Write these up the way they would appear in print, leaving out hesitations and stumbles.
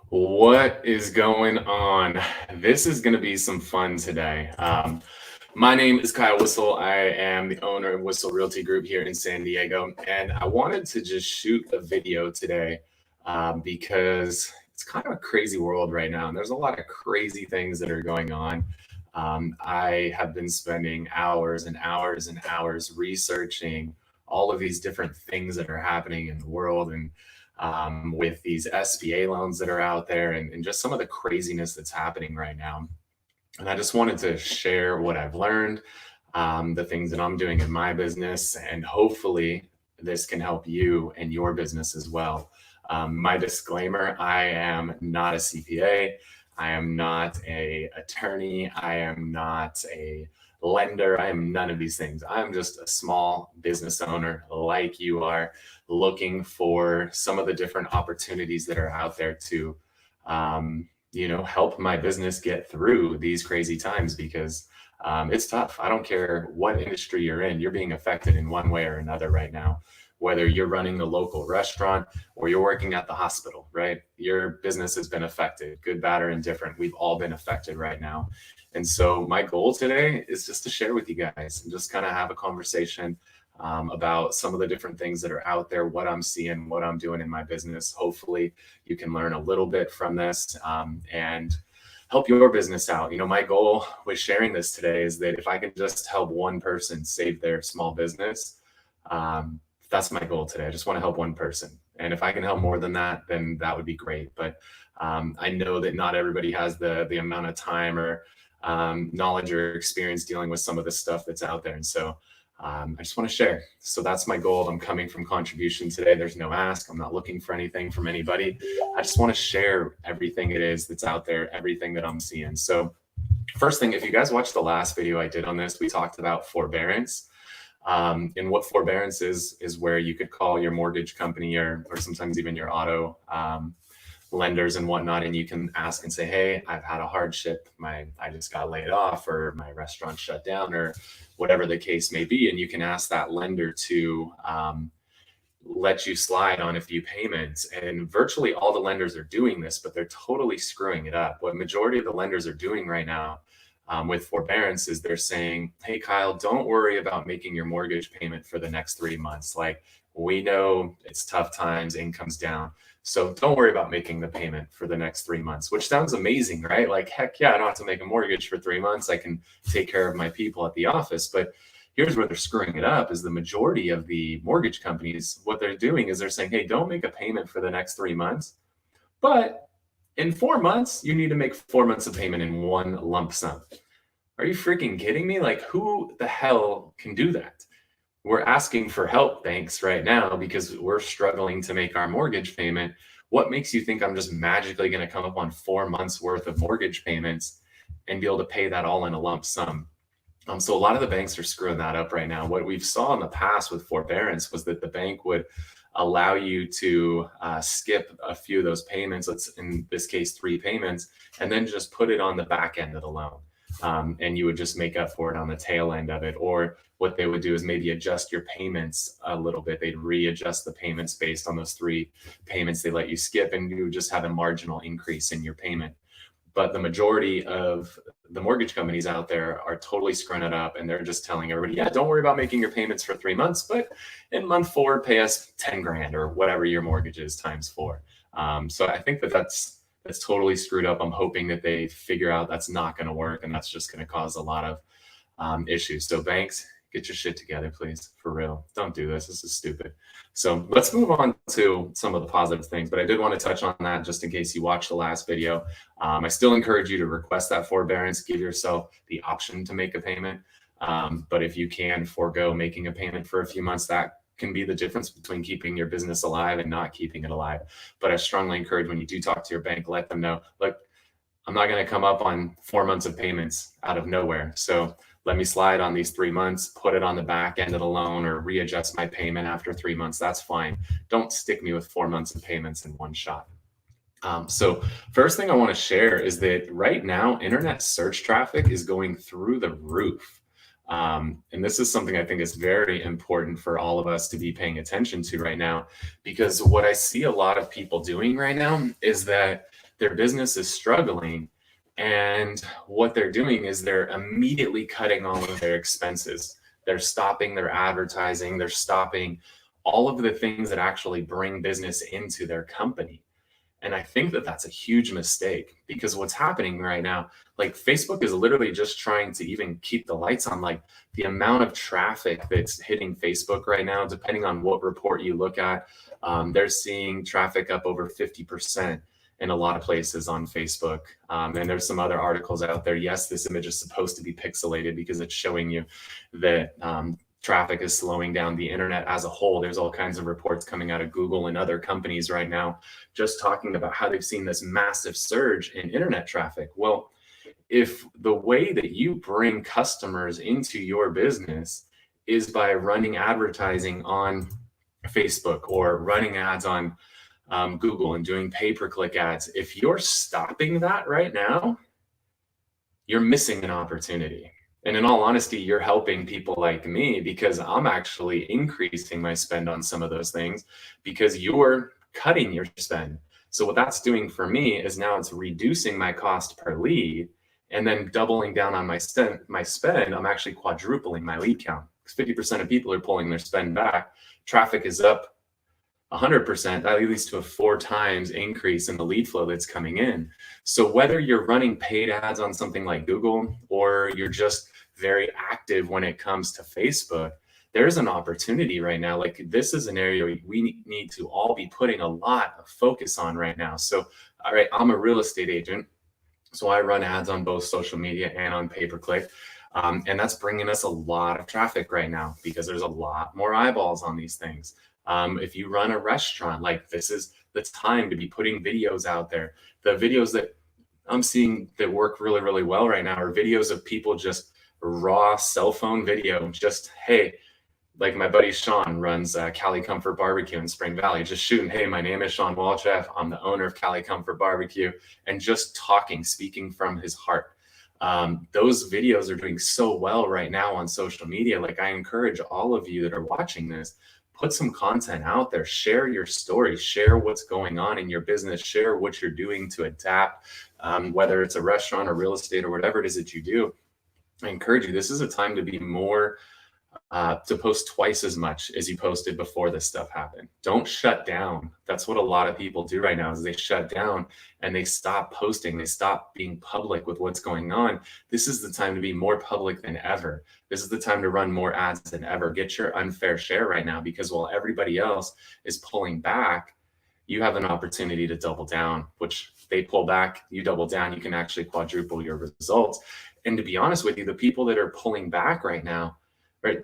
What is going on? This is going to be some fun today. My name is Kyle Whistle. I am the owner of Whistle Realty Group here in San Diego, and I wanted to just shoot a video today because it's kind of a crazy world right now, and there's a lot of crazy things that are going on. I have been spending hours and hours and hours researching all of these different things that are happening in the world and with these SBA loans that are out there and just some of the craziness that's happening right now. And I just wanted to share what I've learned, the things that I'm doing in my business, and hopefully this can help you and your business as well. My disclaimer, I am not a CPA. I am not a attorney. I am not a lender. I am none of these things. I'm just a small business owner like you are, looking for some of the different opportunities that are out there to help my business get through these crazy times because it's tough. I don't care what industry you're in, you're being affected in one way or another right now. Whether you're running the local restaurant or you're working at the hospital, right? Your business has been affected, good, bad, or indifferent. We've all been affected right now. And so my goal today is just to share with you guys and just kind of have a conversation about some of the different things that are out there, what I'm seeing, what I'm doing in my business. Hopefully, you can learn a little bit from this and help your business out. My goal with sharing this today is that if I can just help one person save their small business, that's my goal today. I just want to help one person. And if I can help more than that, then that would be great. But I know that not everybody has the amount of time or knowledge or experience dealing with some of the stuff that's out there. And so I just want to share. So that's my goal. I'm coming from contribution today. There's no ask. I'm not looking for anything from anybody. I just want to share everything it is that's out there, everything that I'm seeing. So first thing, if you guys watched the last video I did on this, we talked about forbearance. And what forbearance is where you could call your mortgage company or sometimes even your auto lenders and whatnot, and you can ask and say, hey, I've had a hardship, I just got laid off, or my restaurant shut down, or whatever the case may be. And you can ask that lender to let you slide on a few payments. And virtually all the lenders are doing this, but they're totally screwing it up. What majority of the lenders are doing right now with forbearance is they're saying, hey, Kyle, don't worry about making your mortgage payment for the next 3 months. Like, we know it's tough times, income's down. So don't worry about making the payment for the next 3 months, which sounds amazing, right? Like, heck yeah, I don't have to make a mortgage for 3 months. I can take care of my people at the office. But here's where they're screwing it up is the majority of the mortgage companies, what they're doing is they're saying, hey, don't make a payment for the next 3 months. But in 4 months, you need to make 4 months of payment in one lump sum. Are you freaking kidding me? Like, who the hell can do that? We're asking for help, banks, right now because we're struggling to make our mortgage payment. What makes you think I'm just magically going to come up on 4 months worth of mortgage payments and be able to pay that all in a lump sum? So a lot of the banks are screwing that up right now. What we've saw in the past with forbearance was that the bank would allow you to skip a few of those payments, let's in this case 3 payments, and then just put it on the back end of the loan. And you would just make up for it on the tail end of it. Or what they would do is maybe adjust your payments a little bit. They'd readjust the payments based on those 3 payments they let you skip, and you would just have a marginal increase in your payment. But the majority of the mortgage companies out there are totally screwing it up, and they're just telling everybody, yeah, don't worry about making your payments for 3 months, but in month 4, pay us 10 grand or whatever your mortgage is times 4. So I think that's totally screwed up. I'm hoping that they figure out that's not going to work, and that's just going to cause a lot of issues. So banks, get your shit together, please. For real. Don't do this. This is stupid. So let's move on to some of the positive things. But I did want to touch on that just in case you watched the last video. I still encourage you to request that forbearance. Give yourself the option to make a payment. But if you can forego making a payment for a few months, that can be the difference between keeping your business alive and not keeping it alive. But I strongly encourage when you do talk to your bank, let them know, look, I'm not going to come up on 4 months of payments out of nowhere. So let me slide on these 3 months, put it on the back end of the loan, or readjust my payment after 3 months. That's fine. Don't stick me with 4 months of payments in one shot. So first thing I want to share is that right now, internet search traffic is going through the roof. And this is something I think is very important for all of us to be paying attention to right now, because what I see a lot of people doing right now is that their business is struggling. And what they're doing is they're immediately cutting all of their expenses. They're stopping their advertising. They're stopping all of the things that actually bring business into their company. And I think that that's a huge mistake, because what's happening right now, like Facebook is literally just trying to even keep the lights on. Like the amount of traffic that's hitting Facebook right now, depending on what report you look at, they're seeing traffic up over 50% in a lot of places on Facebook. And there's some other articles out there. Yes, this image is supposed to be pixelated because it's showing you that traffic is slowing down the internet as a whole. There's all kinds of reports coming out of Google and other companies right now just talking about how they've seen this massive surge in internet traffic. Well, if the way that you bring customers into your business is by running advertising on Facebook or running ads on Google and doing pay-per-click ads, if you're stopping that right now, you're missing an opportunity. And in all honesty, you're helping people like me, because I'm actually increasing my spend on some of those things because you're cutting your spend. So what that's doing for me is now it's reducing my cost per lead, and then doubling down on my spend, I'm actually quadrupling my lead count, because 50% of people are pulling their spend back. Traffic is up 100%, that leads to a 4 times increase in the lead flow that's coming in. So whether you're running paid ads on something like Google, or you're just very active when it comes to Facebook, there's an opportunity right now. Like this is an area we need to all be putting a lot of focus on right now. So, all right, I'm a real estate agent, so I run ads on both social media and on pay-per-click. And that's bringing us a lot of traffic right now because there's a lot more eyeballs on these things. If you run a restaurant, like this is the time to be putting videos out there. The videos that I'm seeing that work really, really well right now are videos of people just raw cell phone video. Just, hey, like my buddy Sean runs Cali Comfort Barbecue in Spring Valley, just shooting, hey, my name is Sean Walchef. I'm the owner of Cali Comfort Barbecue, and just talking, speaking from his heart. Those videos are doing so well right now on social media. Like I encourage all of you that are watching this, put some content out there, share your story, share what's going on in your business, share what you're doing to adapt, whether it's a restaurant or real estate or whatever it is that you do. I encourage you, this is a time to be more, to post twice as much as you posted before this stuff happened. Don't shut down. That's what a lot of people do right now, is they shut down and they stop posting. They stop being public with what's going on. This is the time to be more public than ever. This is the time to run more ads than ever. Get your unfair share right now, because while everybody else is pulling back, you have an opportunity to double down, which they pull back, you double down, you can actually quadruple your results. And to be honest with you, the people that are pulling back right now, right,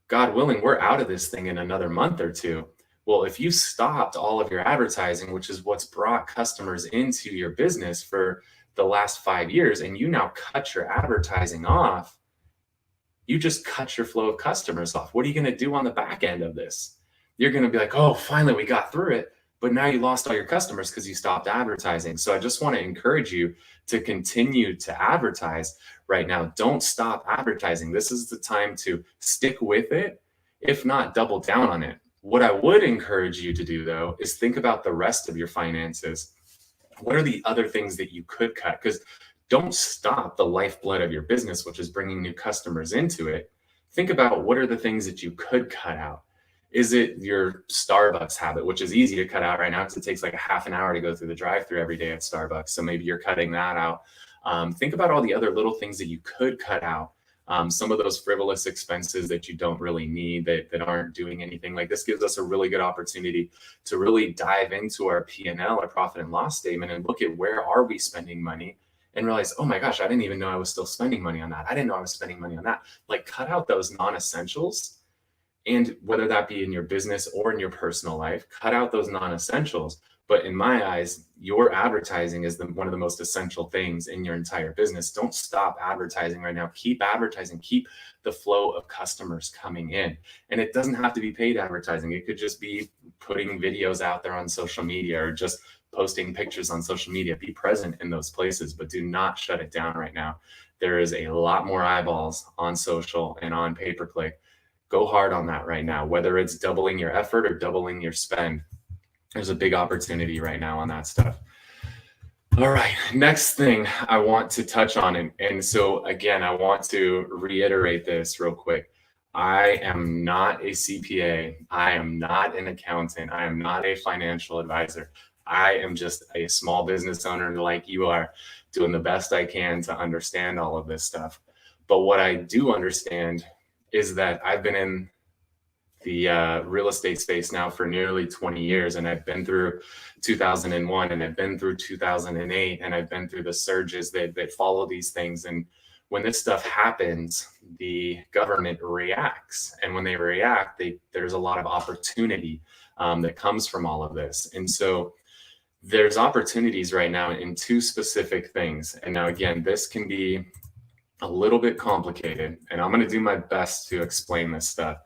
God willing, we're out of this thing in another month or two. Well, if you stopped all of your advertising, which is what's brought customers into your business for the last 5 years, and you now cut your advertising off, you just cut your flow of customers off. What are you going to do on the back end of this? You're going to be like, oh, finally we got through it. But now you lost all your customers because you stopped advertising. So I just want to encourage you to continue to advertise right now. Don't stop advertising. This is the time to stick with it. If not, double down on it. What I would encourage you to do, though, is think about the rest of your finances. What are the other things that you could cut? Because don't stop the lifeblood of your business, which is bringing new customers into it. Think about what are the things that you could cut out. Is it your Starbucks habit, which is easy to cut out right now because it takes like a half an hour to go through the drive-thru every day at Starbucks. So maybe you're cutting that out. Think about all the other little things that you could cut out. Some of those frivolous expenses that you don't really need, that aren't doing anything. Like this gives us a really good opportunity to really dive into our P&L, our profit and loss statement, and look at where are we spending money and realize, oh my gosh, I didn't even know I was still spending money on that. I didn't know I was spending money on that. Like cut out those non-essentials. And whether that be in your business or in your personal life, cut out those non-essentials. But in my eyes, your advertising is one of the most essential things in your entire business. Don't stop advertising right now. Keep advertising. Keep the flow of customers coming in. And it doesn't have to be paid advertising. It could just be putting videos out there on social media or just posting pictures on social media. Be present in those places, but do not shut it down right now. There is a lot more eyeballs on social and on pay-per-click. Go hard on that right now, whether it's doubling your effort or doubling your spend. There's a big opportunity right now on that stuff. All right, next thing I want to touch on, and so again, I want to reiterate this real quick. I am not a CPA. I am not an accountant. I am not a financial advisor. I am just a small business owner like you are, doing the best I can to understand all of this stuff. But what I do understand is that I've been in the real estate space now for nearly 20 years. And I've been through 2001 and I've been through 2008 and I've been through the surges that follow these things. And when this stuff happens, the government reacts. And when they react, there's a lot of opportunity that comes from all of this. And so there's opportunities right now in two specific things. And now, again, this can be a little bit complicated, and I'm going to do my best to explain this stuff.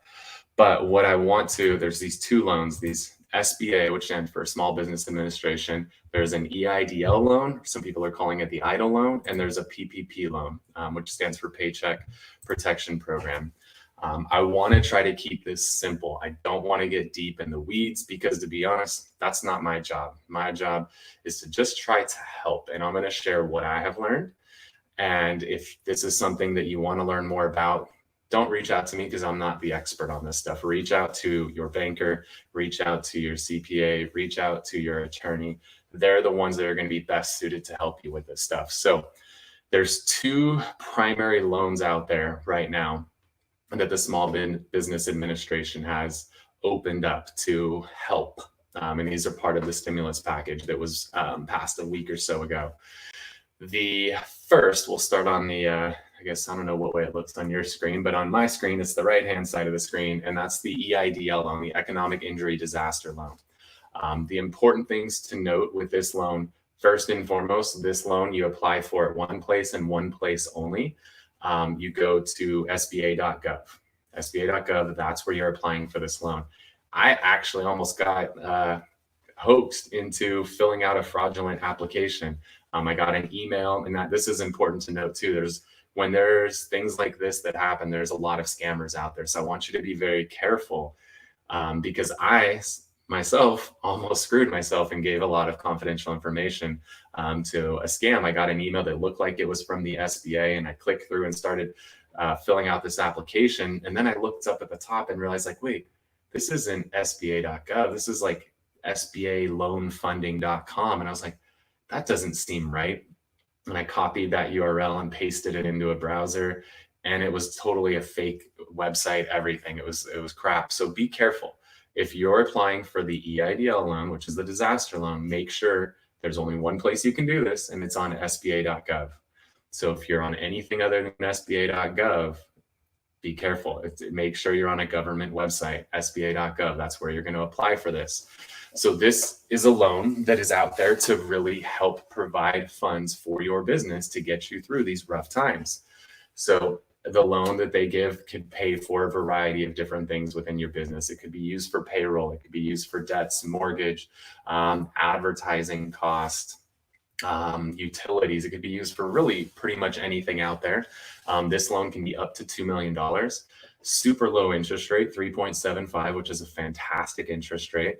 But what I want to, there's these two loans, these SBA, which stands for Small Business Administration. There's an EIDL loan, some people are calling it the EIDL loan, and there's a PPP loan, which stands for Paycheck Protection Program. I want to try to keep this simple. I don't want to get deep in the weeds because, to be honest, that's not my job. My job is to just try to help, and I'm going to share what I have learned. And if this is something that you want to learn more about, don't reach out to me because I'm not the expert on this stuff. Reach out to your banker, reach out to your CPA, reach out to your attorney. They're the ones that are going to be best suited to help you with this stuff. So there's two primary loans out there right now that the Small Business Administration has opened up to help. And these are part of the stimulus package that was passed a week or so ago. The first, we'll start on the, I guess, I don't know what way it looks on your screen, but on my screen, it's the right-hand side of the screen, and that's the EIDL loan, the Economic Injury Disaster Loan. The important things to note with this loan, first and foremost, this loan, you apply for it one place and one place only. You go to SBA.gov. SBA.gov, that's where you're applying for this loan. I actually almost got hoaxed into filling out a fraudulent application. I got an email, and that this is important to note too. When there's things like this that happen, there's a lot of scammers out there. So I want you to be very careful because I myself almost screwed myself and gave a lot of confidential information to a scam. I got an email that looked like it was from the SBA, and I clicked through and started filling out this application. And then I looked up at the top and realized, like, wait, this isn't SBA.gov. This is like SBAloanfunding.com. And I was like, that doesn't seem right. And I copied that URL and pasted it into a browser, and it was totally a fake website, everything. It was crap. So be careful. If you're applying for the EIDL loan, which is the disaster loan, make sure there's only one place you can do this, and it's on SBA.gov. So if you're on anything other than SBA.gov, be careful. Make sure you're on a government website, SBA.gov. That's where you're going to apply for this. So this is a loan that is out there to really help provide funds for your business to get you through these rough times. So the loan that they give could pay for a variety of different things within your business. It could be used for payroll. It could be used for debts, mortgage, advertising cost, utilities. It could be used for really pretty much anything out there. This loan can be up to $2 million. Super low interest rate, 3.75, which is a fantastic interest rate.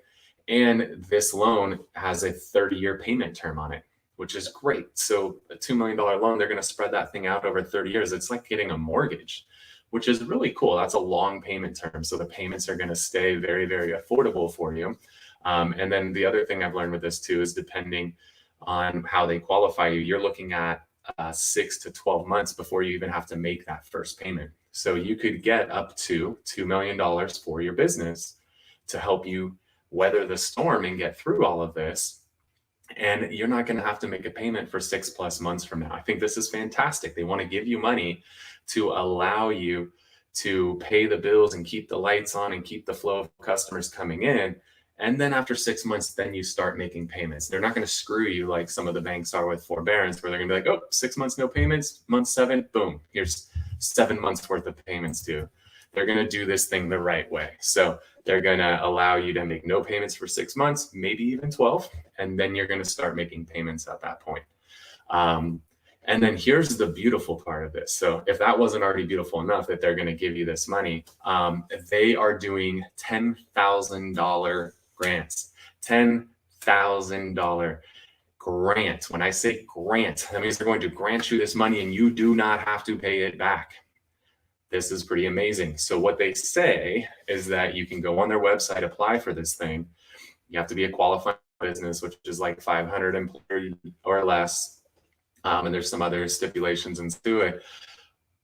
And this loan has a 30-year payment term on it, which is great. So a $2 million loan, they're going to spread that thing out over 30 years. It's like getting a mortgage, which is really cool. That's a long payment term. So the payments are going to stay very, very affordable for you. And then the other thing I've learned with this too is depending on how they qualify you, you're looking at 6 to 12 months before you even have to make that first payment. So you could get up to $2 million for your business to help you weather the storm and get through all of this. And you're not going to have to make a payment for 6+ months from now. I think this is fantastic. They want to give you money to allow you to pay the bills and keep the lights on and keep the flow of customers coming in. And then after 6 months, then you start making payments. They're not going to screw you like some of the banks are with forbearance, where they're going to be like, oh, 6 months, no payments. Month 7, boom, here's 7 months worth of payments due. They're going to do this thing the right way. So they're going to allow you to make no payments for 6 months, maybe even 12, and then you're going to start making payments at that point. And then here's the beautiful part of this. So if that wasn't already beautiful enough that they're going to give you this money, they are doing $10,000 grants, $10,000 grant. When I say grant, that means they're going to grant you this money and you do not have to pay it back. This is pretty amazing. So what they say is that you can go on their website, apply for this thing. You have to be a qualified business, which is like 500 employees or less. And there's some other stipulations into it.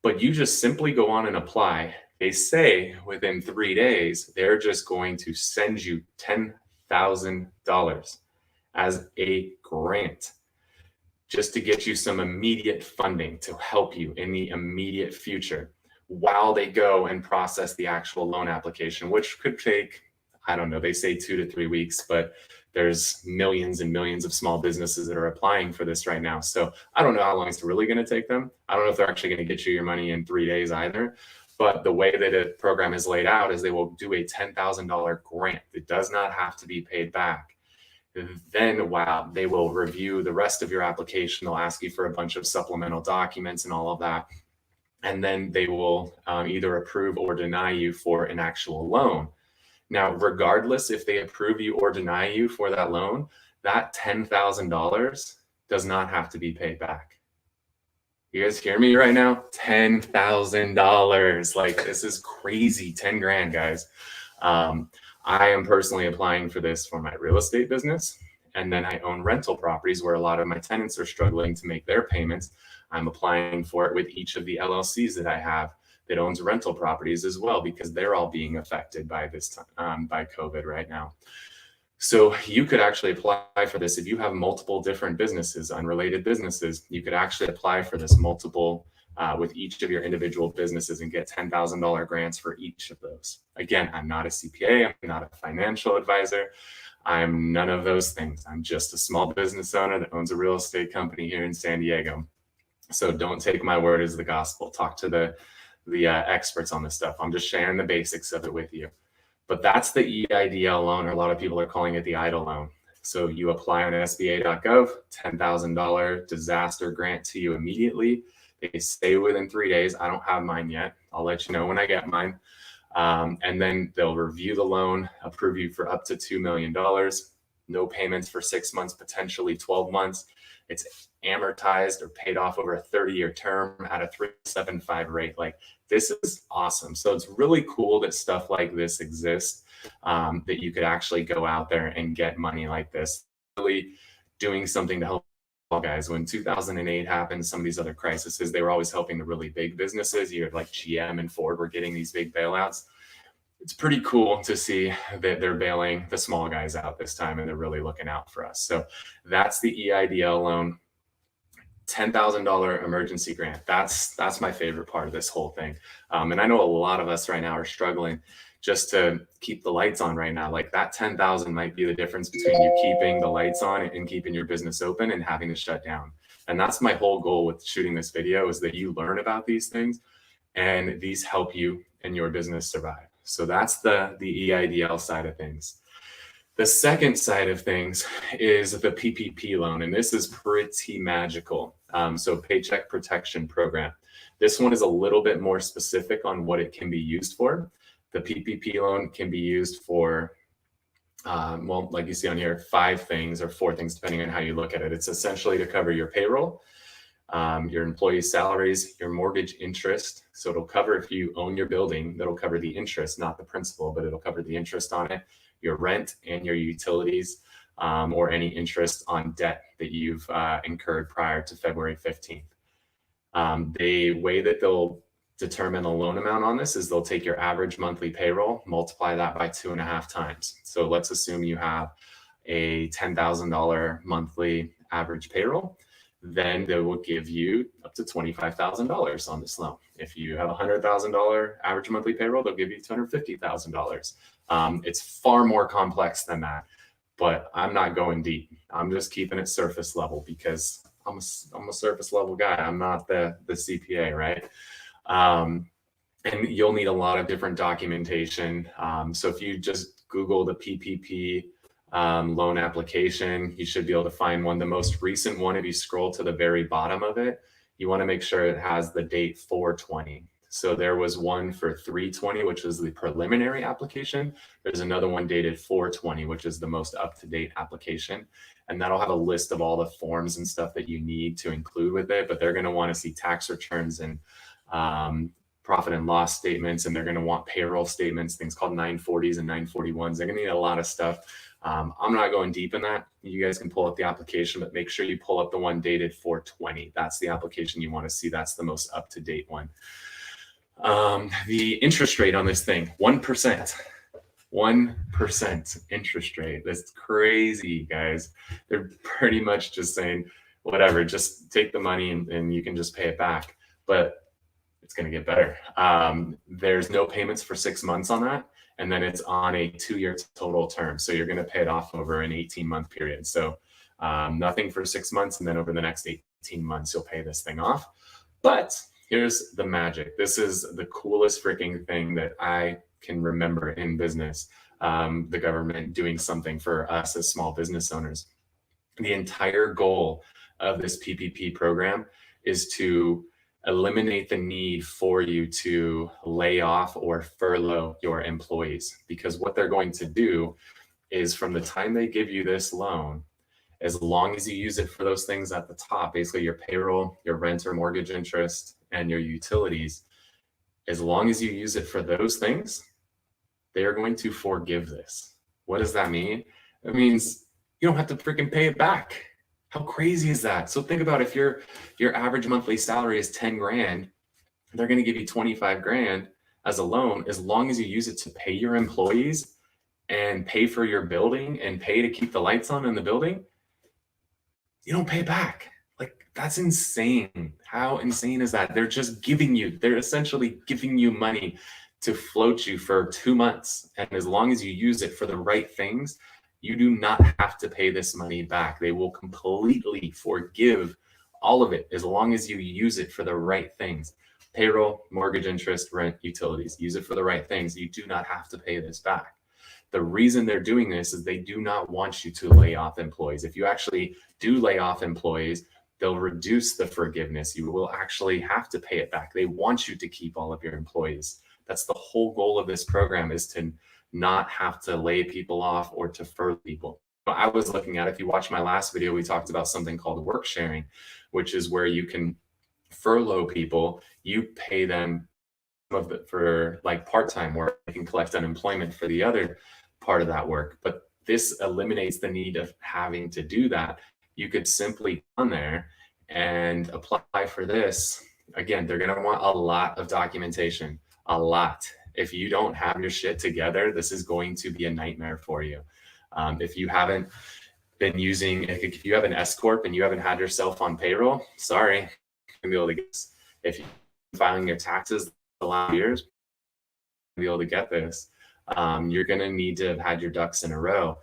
But you just simply go on and apply. They say within 3 days, they're just going to send you $10,000 as a grant just to get you some immediate funding to help you in the immediate future while they go and process the actual loan application, which could take, I don't know, they say 2 to 3 weeks, but there's millions and millions of small businesses that are applying for this right now. So I don't know how long it's really going to take them. I don't know if they're actually going to get you your money in 3 days either. But the way that a program is laid out is they will do a $10,000 grant. It does not have to be paid back. Then, wow, they will review the rest of your application. They'll ask you for a bunch of supplemental documents and all of that. And then they will either approve or deny you for an actual loan. Now, regardless if they approve you or deny you for that loan, that $10,000 does not have to be paid back. You guys hear me right now? $10,000. Like, this is crazy. 10 grand, guys. I am personally applying for this for my real estate business. And then I own rental properties where a lot of my tenants are struggling to make their payments. I'm applying for it with each of the LLCs that I have that owns rental properties as well, because they're all being affected by this time, by COVID right now. So you could actually apply for this if you have multiple different businesses, unrelated businesses. You could actually apply for this multiple with each of your individual businesses and get $10,000 grants for each of those. Again, I'm not a CPA. I'm not a financial advisor. I'm none of those things. I'm just a small business owner that owns a real estate company here in San Diego. So don't take my word as the gospel. Talk to the experts on this stuff. I'm just sharing the basics of it with you. But that's the EIDL loan, or a lot of people are calling it the EIDL loan. So you apply on SBA.gov, $10,000 disaster grant to you immediately. They say within 3 days. I don't have mine yet. I'll let you know when I get mine. And then they'll review the loan, approve you for up to $2 million, no payments for 6 months, potentially 12 months. It's amortized or paid off over a 30-year term at a 3.75 rate. Like, this is awesome. So it's really cool that stuff like this exists, that you could actually go out there and get money like this, really doing something to help guys. When 2008 happened, some of these other crises, they were always helping the really big businesses. You had like GM and Ford were getting these big bailouts. It's pretty cool to see that they're bailing the small guys out this time, and they're really looking out for us. So that's the EIDL loan, $10,000 emergency grant. That's my favorite part of this whole thing. And I know a lot of us right now are struggling just to keep the lights on right now. Like, that 10,000 might be the difference between you keeping the lights on and keeping your business open and having to shut down. And that's my whole goal with shooting this video, is that you learn about these things and these help you and your business survive. So that's the EIDL side of things. The second side of things is the PPP loan, and this is pretty magical. So Paycheck Protection Program. This one is a little bit more specific on what it can be used for. The PPP loan can be used for, well, like you see on here, 5 things or 4 things, depending on how you look at it. It's essentially to cover your payroll, your employees' salaries, your mortgage interest. So it'll cover, if you own your building, that'll cover the interest, not the principal, but it'll cover the interest on it, your rent and your utilities, or any interest on debt that you've incurred prior to February 15th. The way that they'll determine a loan amount on this is they'll take your average monthly payroll, multiply that by 2.5 times. So let's assume you have a $10,000 monthly average payroll. Then they will give you up to $25,000 on this loan. If you have a $100,000 average monthly payroll, they'll give you $250,000. It's far more complex than that, but I'm not going deep. I'm just keeping it surface level because I'm a surface level guy. I'm not the CPA, right? And you'll need a lot of different documentation. So if you just Google the PPP loan application, you should be able to find one. The most recent one, if you scroll to the very bottom of it, you want to make sure it has the date 4/20. So there was one for 320, which was the preliminary application. There's another one dated 420, which is the most up-to-date application. And that'll have a list of all the forms and stuff that you need to include with it. But they're going to want to see tax returns and profit and loss statements, and they're going to want payroll statements, things called 940s and 941s. They're going to need a lot of stuff. I'm not going deep in that. You guys can pull up the application, but make sure you pull up the one dated 420. That's the application you want to see. That's the most up-to-date one. The interest rate on this thing, 1%. 1% interest rate. That's crazy, guys. They're pretty much just saying, whatever, just take the money and you can just pay it back. But it's going to get better. There's no payments for 6 months on that. And then it's on a 2-year total term. So you're going to pay it off over an 18-month period. So nothing for 6 months. And then over the next 18 months, you'll pay this thing off. But here's the magic. This is the coolest freaking thing that I can remember in business. The government doing something for us as small business owners. The entire goal of this PPP program is to eliminate the need for you to lay off or furlough your employees, because what they're going to do is, from the time they give you this loan, as long as you use it for those things at the top, basically your payroll, your rent or mortgage interest, and your utilities, as long as you use it for those things, they are going to forgive this. What does that mean? It means you don't have to freaking pay it back. How crazy is that? So think about, if your average monthly salary is 10 grand, they're going to give you 25 grand as a loan, as long as you use it to pay your employees and pay for your building and pay to keep the lights on in the building. You don't pay back. Like, that's insane. How insane is that? They're essentially giving you money to float you for 2 months. And as long as you use it for the right things, you do not have to pay this money back. They will completely forgive all of it as long as you use it for the right things. Payroll, mortgage interest, rent, utilities. Use it for the right things. You do not have to pay this back. The reason they're doing this is they do not want you to lay off employees. If you actually do lay off employees, they'll reduce the forgiveness. You will actually have to pay it back. They want you to keep all of your employees. That's the whole goal of this program, is to not have to lay people off or to furlough people. I was looking at, if you watch my last video, we talked about something called work sharing, which is where you can furlough people. You pay them for like part-time work. They can collect unemployment for the other part of that work. But this eliminates the need of having to do that. You could simply go on there and apply for this. Again, they're going to want a lot of documentation, a lot. If you don't have your shit together, this is going to be a nightmare for you. If you haven't been using, if you have an S Corp and you haven't had yourself on payroll, sorry, you're gonna be able to get this. If you're filing your taxes the last years, you're gonna be able to get this. You're gonna need to have had your ducks in a row.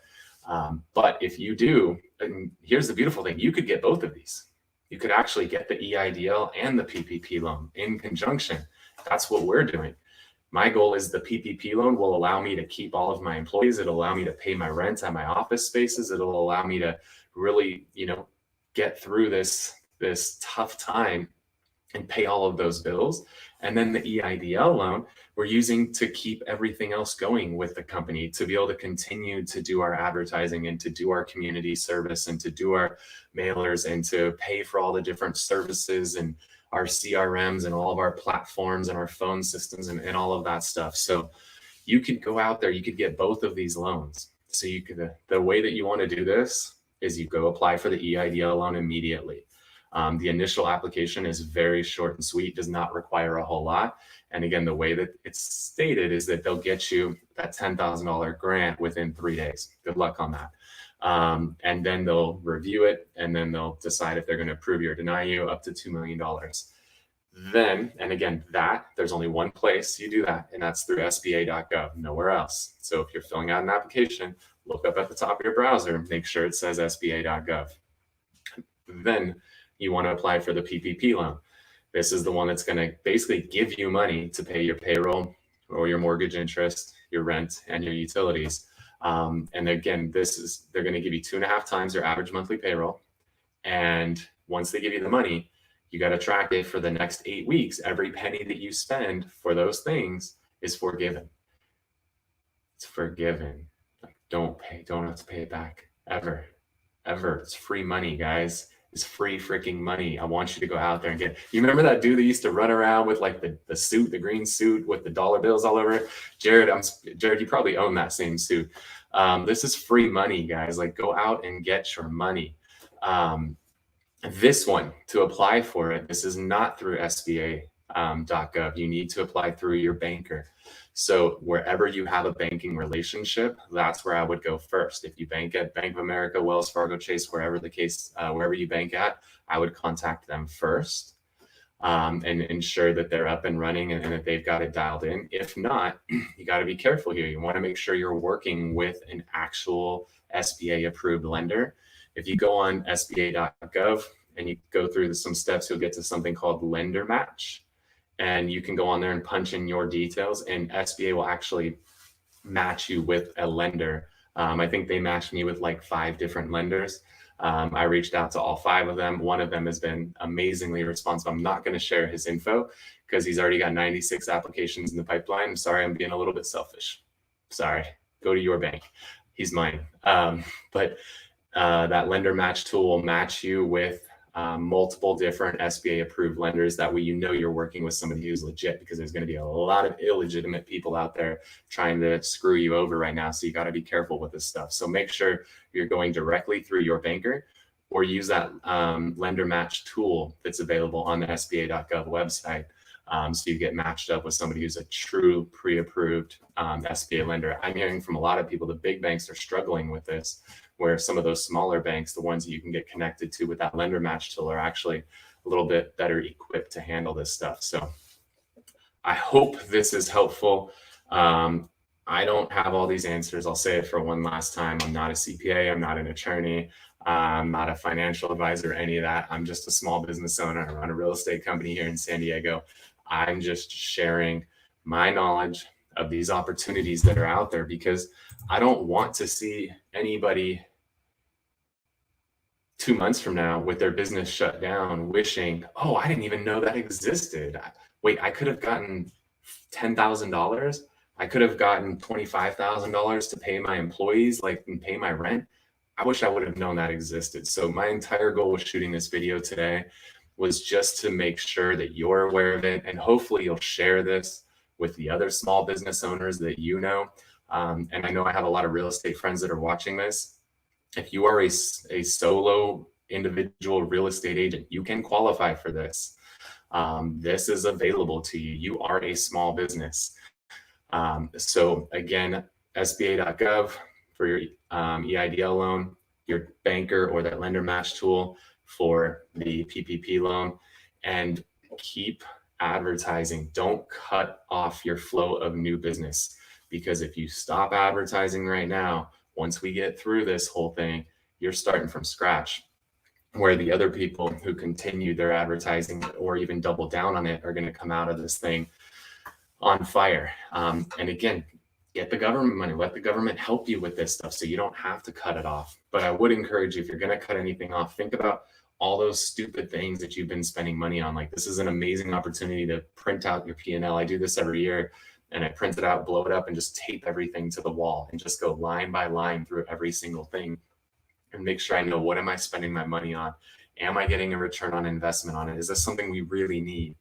But if you do, and here's the beautiful thing, you could get both of these. You could actually get the EIDL and the PPP loan in conjunction. That's what we're doing. My goal is the PPP loan will allow me to keep all of my employees. It'll allow me to pay my rent at my office spaces. It'll allow me to really, get through this tough time and pay all of those bills. And then the EIDL loan we're using to keep everything else going with the company, to be able to continue to do our advertising and to do our community service and to do our mailers and to pay for all the different services and our CRMs and all of our platforms and our phone systems and all of that stuff. So you could go out there, you could get both of these loans. So you could, the way that you want to do this is you go apply for the EIDL loan immediately. The initial application is very short and sweet, does not require a whole lot. And again, the way that it's stated is that they'll get you that $10,000 grant within 3 days. Good luck on that. And then they'll review it, and then they'll decide if they're going to approve you or deny you up to $2 million. Then, and again, there's only one place you do that, and that's through SBA.gov, nowhere else. So if you're filling out an application, look up at the top of your browser, make sure it says SBA.gov. Then you want to apply for the PPP loan. This is the one that's going to basically give you money to pay your payroll or your mortgage interest, your rent, and your utilities. And again, they're going to give you 2.5 times your average monthly payroll. And once they give you the money, You got to track it for the next 8 weeks. Every penny that you spend for those things is forgiven. It's forgiven. Like, don't have to pay it back ever. It's free money, guys. It's free freaking money. I want you to go out there and get. You remember that dude that used to run around with like the suit, the green suit with the dollar bills all over it? Jared, you probably own that same suit. This is free money, guys. Like, go out and get your money. This one, to apply for it, this is not through SBA.gov. You need to apply through your banker. So wherever you have a banking relationship, that's where I would go first. If you bank at Bank of America, Wells Fargo, Chase, wherever the case, wherever you bank at, I would contact them first and ensure that they're up and running and that they've got it dialed in. If not, you got to be careful here. You want to make sure you're working with an actual SBA approved lender. If you go on SBA.gov and you go through some steps, you'll get to something called lender match. And you can go on there and punch in your details, and SBA will actually match you with a lender. I think they matched me with like 5 different lenders. I reached out to all 5 of them. One of them has been amazingly responsive. I'm not going to share his info because he's already got 96 applications in the pipeline. I'm sorry, I'm being a little bit selfish. Sorry, go to your bank. He's mine. But that lender match tool will match you with multiple different SBA approved lenders. That way, you're working with somebody who's legit, because there's going to be a lot of illegitimate people out there trying to screw you over right now. So you got to be careful with this stuff. So make sure you're going directly through your banker, or use that lender match tool that's available on the SBA.gov website. So you get matched up with somebody who's a true pre-approved SBA lender. I'm hearing from a lot of people, the big banks are struggling with this, where some of those smaller banks, the ones that you can get connected to with that lender match tool, are actually a little bit better equipped to handle this stuff. So I hope this is helpful. I don't have all these answers. I'll say it for one last time. I'm not a CPA. I'm not an attorney. I'm not a financial advisor, any of that. I'm just a small business owner. I run a real estate company here in San Diego. I'm just sharing my knowledge of these opportunities that are out there, because I don't want to see anybody 2 months from now with their business shut down wishing, oh, I didn't even know that existed. Wait, I could have gotten $10,000. I could have gotten $25,000 to pay my employees, and pay my rent. I wish I would have known that existed. So my entire goal with shooting this video today was just to make sure that you're aware of it, and hopefully you'll share this with the other small business owners that you know. And I know I have a lot of real estate friends that are watching this. If you are a solo individual real estate agent, you can qualify for this. This is available to you. You are a small business. So again, SBA.gov for your EIDL loan, your banker or that lender match tool for the PPP loan, and keep advertising. Don't cut off your flow of new business, because if you stop advertising right now, once we get through this whole thing, you're starting from scratch, where the other people who continue their advertising or even double down on it are going to come out of this thing on fire. And again, get the government money, let the government help you with this stuff so you don't have to cut it off. But I would encourage you, if you're going to cut anything off, think about all those stupid things that you've been spending money on. Like, this is an amazing opportunity to print out your P&L. I do this every year, and I print it out, blow it up, and just tape everything to the wall and just go line by line through every single thing and make sure I know, what am I spending my money on? Am I getting a return on investment on it? Is this something we really need?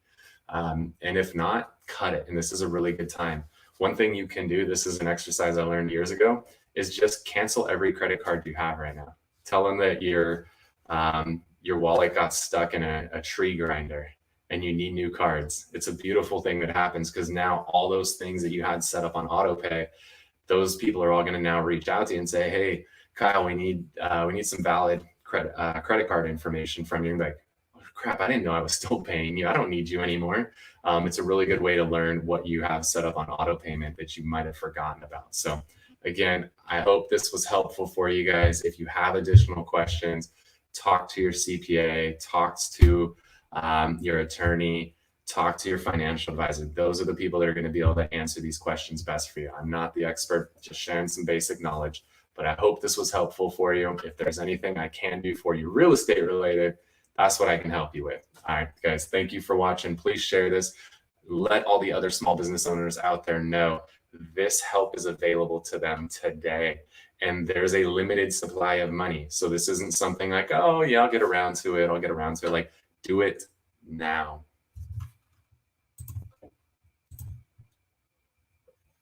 And if not, cut it. And this is a really good time. One thing you can do, this is an exercise I learned years ago, is just cancel every credit card you have right now. Tell them that your wallet got stuck in a tree grinder and you need new cards. It's a beautiful thing that happens, because now all those things that you had set up on auto pay, those people are all going to now reach out to you and say, hey, Kyle, we need some valid credit card information from you. And like, oh, crap, I didn't know I was still paying you. I don't need you anymore. It's a really good way to learn what you have set up on auto payment that you might have forgotten about. So again, I hope this was helpful for you guys. If you have additional questions, talk to your CPA, talk to your attorney, talk to your financial advisor. Those are the people that are going to be able to answer these questions best for you. I'm not the expert, just sharing some basic knowledge, but I hope this was helpful for you. If there's anything I can do for you real estate related, That's what I can help you with. All right, guys, thank you for watching. Please share this. Let all the other small business owners out there know this help is available to them today. And there's a limited supply of money. So this isn't something like, oh, yeah, I'll get around to it. I'll get around to it. Like, do it now.